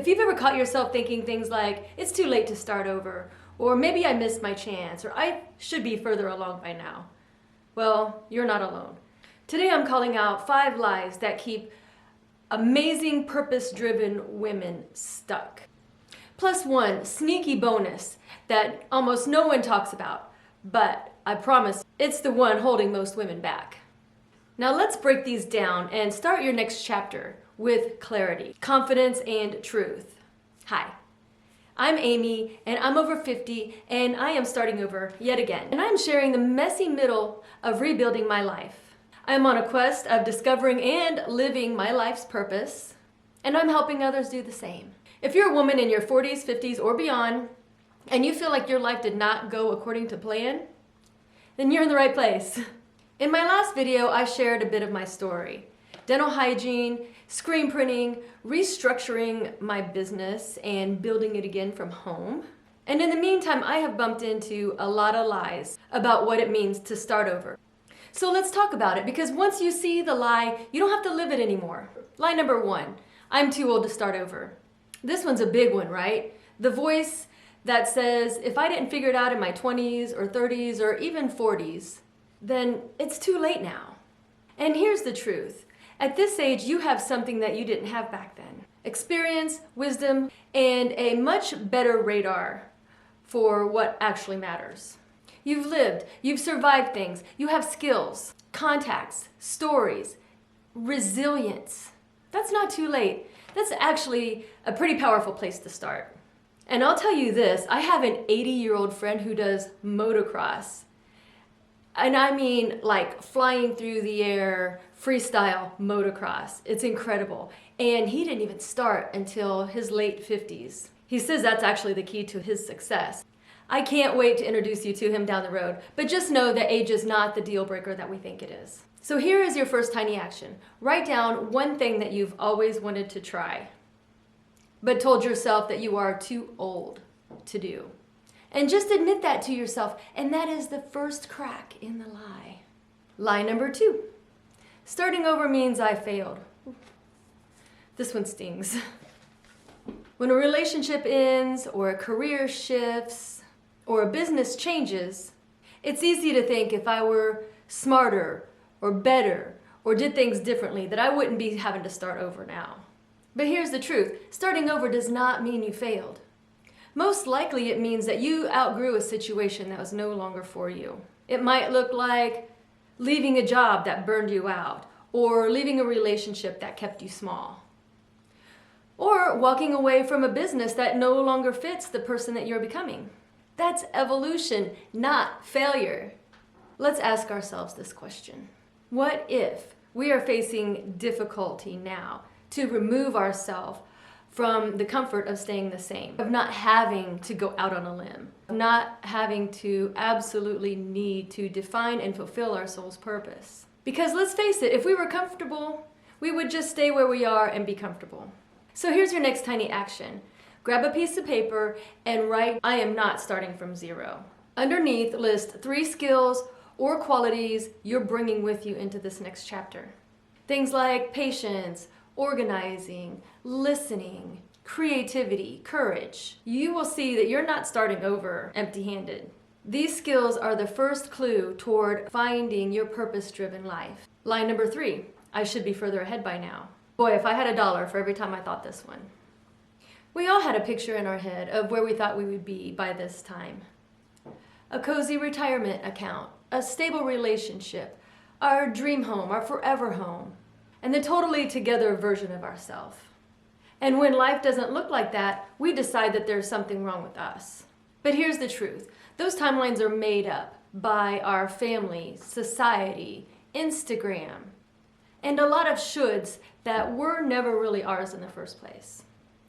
If you've ever caught yourself thinking things like, it's too late to start over, or maybe I missed my chance, or I should be further along by now, well, you're not alone. Today I'm calling out 5 lies that keep amazing purpose-driven women stuck. Plus one sneaky bonus that almost no one talks about, but I promise it's the one holding most women back. Now let's break these down and start your next chapter with clarity, confidence, and truth. Hi, I'm Amy, and I'm over 50, and I am starting over yet again. And I'm sharing the messy middle of rebuilding my life. I'm on a quest of discovering and living my life's purpose, and I'm helping others do the same. If you're a woman in your 40s, 50s, or beyond, and you feel like your life did not go according to plan, then you're in the right place. In my last video, I shared a bit of my story. Dental hygiene, screen printing, restructuring my business, and building it again from home. And in the meantime, I have bumped into a lot of lies about what it means to start over. So let's talk about it, because once you see the lie, you don't have to live it anymore. Lie number 1, I'm too old to start over. This one's a big one, right? The voice that says, if I didn't figure it out in my 20s or 30s or even 40s, then it's too late now. And here's the truth. At this age, you have something that you didn't have back then. Experience, wisdom, and a much better radar for what actually matters. You've lived, you've survived things, you have skills, contacts, stories, resilience. That's not too late. That's actually a pretty powerful place to start. And I'll tell you this, I have an 80-year-old friend who does motocross. And I mean like flying through the air, freestyle motocross. It's incredible. And he didn't even start until his late 50s. He says that's actually the key to his success. I can't wait to introduce you to him down the road, but just know that age is not the deal breaker that we think it is. So here is your first tiny action. Write down one thing that you've always wanted to try, but told yourself that you are too old to do. And just admit that to yourself, and that is the first crack in the lie. Lie number 2. Starting over means I failed. This one stings. When a relationship ends, or a career shifts, or a business changes, it's easy to think if I were smarter, or better, or did things differently, that I wouldn't be having to start over now. But here's the truth. Starting over does not mean you failed. Most likely it means that you outgrew a situation that was no longer for you. It might look like leaving a job that burned you out, or leaving a relationship that kept you small, or walking away from a business that no longer fits the person that you're becoming. That's evolution, not failure. Let's ask ourselves this question. What if we are facing difficulty now to remove ourselves from the comfort of staying the same, of not having to go out on a limb, of not having to absolutely need to define and fulfill our soul's purpose? Because let's face it, if we were comfortable, we would just stay where we are and be comfortable. So here's your next tiny action. Grab a piece of paper and write, I am not starting from zero. Underneath, list 3 skills or qualities you're bringing with you into this next chapter. Things like patience, organizing, listening, creativity, courage. You will see that you're not starting over empty-handed. These skills are the first clue toward finding your purpose-driven life. Line number 3, I should be further ahead by now. Boy, if I had $1 for every time I thought this one. We all had a picture in our head of where we thought we would be by this time. A cozy retirement account, a stable relationship, our dream home, our forever home, and the totally together version of ourselves. And when life doesn't look like that, we decide that there's something wrong with us. But here's the truth. Those timelines are made up by our family, society, Instagram, and a lot of shoulds that were never really ours in the first place.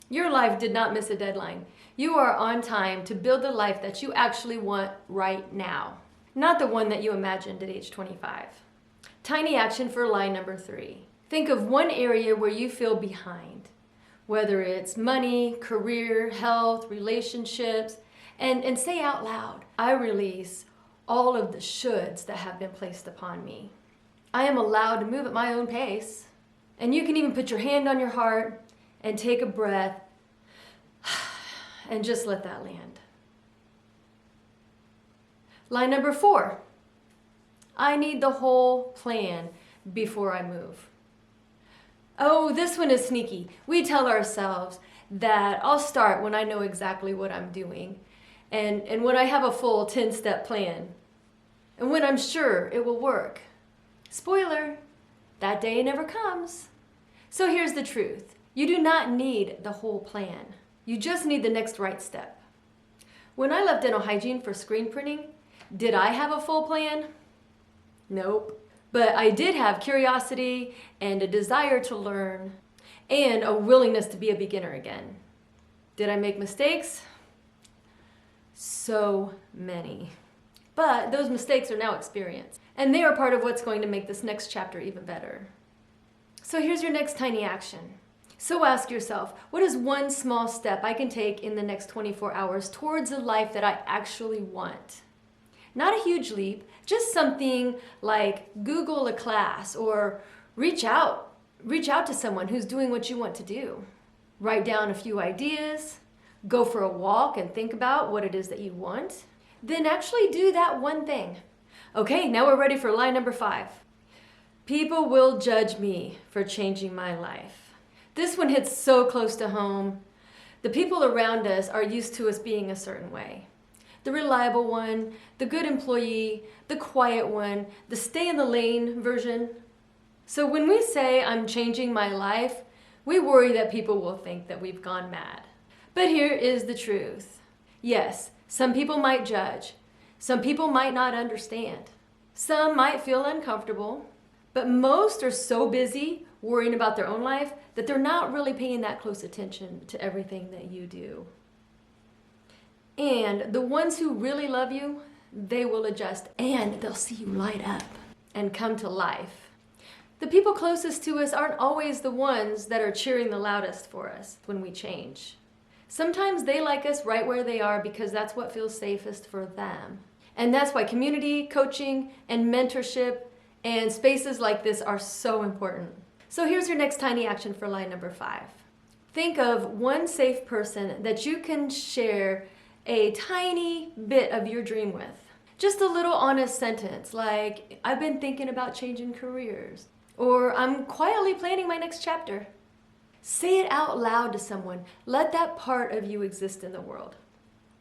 Your life did not miss a deadline. You are on time to build the life that you actually want right now, not the one that you imagined at age 25. Tiny action for lie number 3. Think of one area where you feel behind, whether it's money, career, health, relationships, and say out loud, I release all of the shoulds that have been placed upon me. I am allowed to move at my own pace. And you can even put your hand on your heart and take a breath and just let that land. Line number 4. I need the whole plan before I move. Oh, this one is sneaky. We tell ourselves that I'll start when I know exactly what I'm doing and when I have a full 10-step plan and when I'm sure it will work. Spoiler, that day never comes. So here's the truth. You do not need the whole plan. You just need the next right step. When I left dental hygiene for screen printing, did I have a full plan? Nope. But I did have curiosity and a desire to learn and a willingness to be a beginner again. Did I make mistakes? So many. But those mistakes are now experience, and they are part of what's going to make this next chapter even better. So here's your next tiny action. So ask yourself, what is one small step I can take in the next 24 hours towards a life that I actually want? Not a huge leap, just something like Google a class or reach out to someone who's doing what you want to do. Write down a few ideas, go for a walk and think about what it is that you want. Then actually do that one thing. Okay, now we're ready for line number 5. People will judge me for changing my life. This one hits so close to home. The people around us are used to us being a certain way. The reliable one, the good employee, the quiet one, the stay in the lane version. So when we say I'm changing my life, we worry that people will think that we've gone mad. But here is the truth. Yes, some people might judge. Some people might not understand. Some might feel uncomfortable. But most are so busy worrying about their own life that they're not really paying that close attention to everything that you do. And the ones who really love you, they will adjust and they'll see you light up and come to life. The people closest to us aren't always the ones that are cheering the loudest for us when we change. Sometimes they like us right where they are because that's what feels safest for them. And that's why community, coaching, and mentorship and spaces like this are so important. So here's your next tiny action for line number 5. Think of one safe person that you can share a tiny bit of your dream with. Just a little honest sentence like, I've been thinking about changing careers, or I'm quietly planning my next chapter. Say it out loud to someone. Let that part of you exist in the world.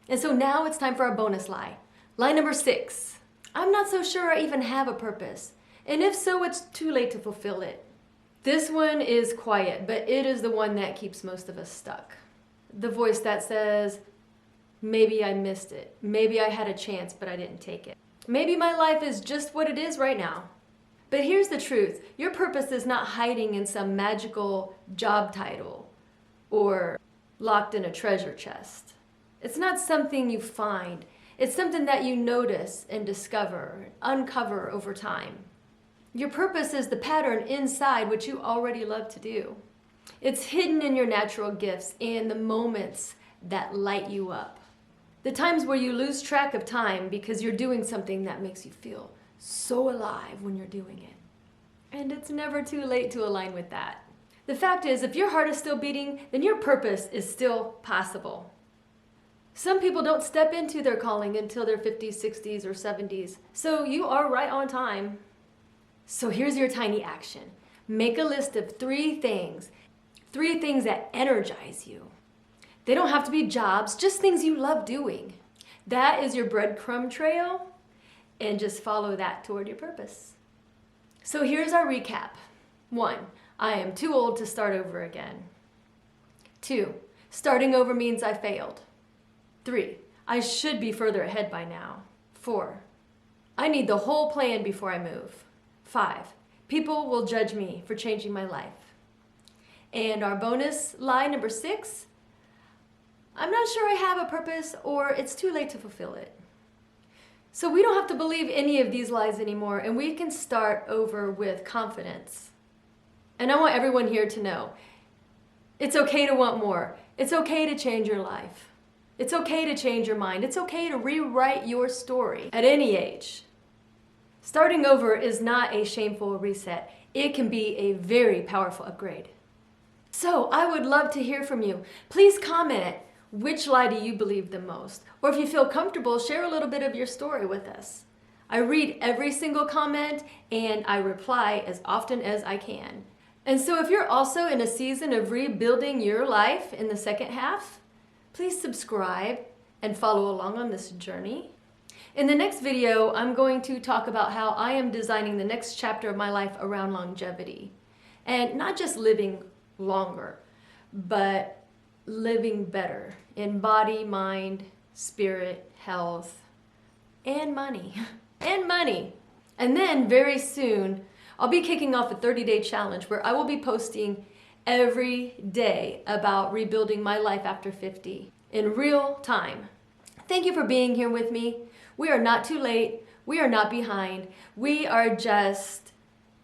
And so now it's time for our bonus lie. Line number 6. I'm not so sure I even have a purpose. And if so, it's too late to fulfill it. This one is quiet, but it is the one that keeps most of us stuck. The voice that says, maybe I missed it. Maybe I had a chance, but I didn't take it. Maybe my life is just what it is right now. But here's the truth. Your purpose is not hiding in some magical job title or locked in a treasure chest. It's not something you find. It's something that you notice and discover, uncover over time. Your purpose is the pattern inside what you already love to do. It's hidden in your natural gifts and the moments that light you up. The times where you lose track of time because you're doing something that makes you feel so alive when you're doing it. And it's never too late to align with that. The fact is, if your heart is still beating, then your purpose is still possible. Some people don't step into their calling until their 50s, 60s, or 70s. So you are right on time. So here's your tiny action. Make a list of 3 things that energize you. They don't have to be jobs, just things you love doing. That is your breadcrumb trail, and just follow that toward your purpose. So here's our recap. 1, I am too old to start over again. 2, starting over means I failed. 3, I should be further ahead by now. 4, I need the whole plan before I move. 5, people will judge me for changing my life. And our bonus lie number 6, I'm not sure I have a purpose or it's too late to fulfill it. So we don't have to believe any of these lies anymore, and we can start over with confidence. And I want everyone here to know, it's okay to want more. It's okay to change your life. It's okay to change your mind. It's okay to rewrite your story at any age. Starting over is not a shameful reset. It can be a very powerful upgrade. So I would love to hear from you. Please comment. Which lie do you believe the most? Or if you feel comfortable, share a little bit of your story with us. I read every single comment and I reply as often as I can. And so if you're also in a season of rebuilding your life in the second half, please subscribe and follow along on this journey. In the next video, I'm going to talk about how I am designing the next chapter of my life around longevity. And not just living longer, but living better in body, mind, spirit, health, and money. And money. And then very soon, I'll be kicking off a 30-day challenge where I will be posting every day about rebuilding my life after 50 in real time. Thank you for being here with me. We are not too late. We are not behind. We are just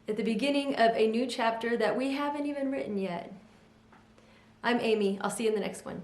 at the beginning of a new chapter that we haven't even written yet. I'm Amy. I'll see you in the next one.